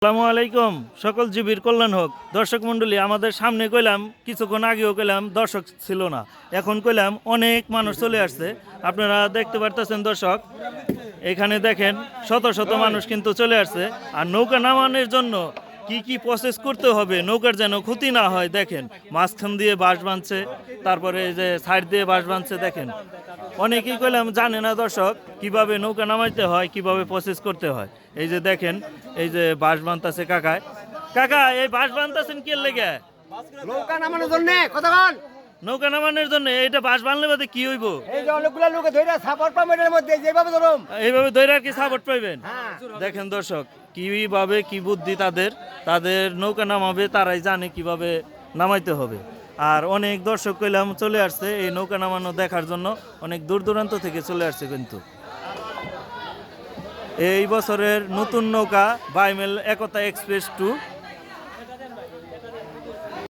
আসসালামু আলাইকুম। সকল জীবীর কল্যাণ হোক। দর্শক মণ্ডলী, আমাদের সামনে কইলাম, কিছুক্ষণ আগেও কইলাম দর্শক ছিল না, এখন কইলাম অনেক মানুষ চলে আসছে। আপনারা দেখতে পারতেছেন দর্শক, এখানে দেখেন শত শত মানুষ কিন্তু চলে আসছে। আর নৌকা নামানোর জন্য কি কি প্রসেস করতে হবে, নৌকার যেন ক্ষতি না হয়, দেখেন মাঝখান দিয়ে বাঁশ বাঁধছে, তারপরে এই যে সাইড দিয়ে বাঁশ বাঁধছে। দেখেন অনেকেই কইলাম জানে না দর্শক কিভাবে নৌকা নামাইতে হয়, কিভাবে প্রসেস করতে হয়। এই যে দেখেন, এই যে বাঁশ বাঁধতেছে কাকায়। কাকা, এই বাঁশ বাঁধতেছেন কি লেগে? নৌকা নামানোর জন্য কতক্ষণ নৌকা নামানোর জন্য। এইটা বাঁশ বাঁধলে বাদে কি হইব? এই যে অনেকগুলো লোকে ধরে সাপোর্ট পামের মধ্যে যেভাবে ধরুম এইভাবে ধরে আর কি সাপোর্ট পাইবেন? হ্যাঁ। দেখেন দর্শক, কিভাবে কি বুদ্ধি তাদের, তাদের নৌকা নামাবে তারাই জানে কিভাবে নামাইতে হবে। আর অনেক দর্শক কইলাম চলে আসছে এই নৌকা নামানো দেখার জন্য, অনেক দূর দূরান্ত থেকে চলে আসছে। কিন্তু এই বছরের নতুন নৌকা বাইমেল একতা এক্সপ্রেস 2,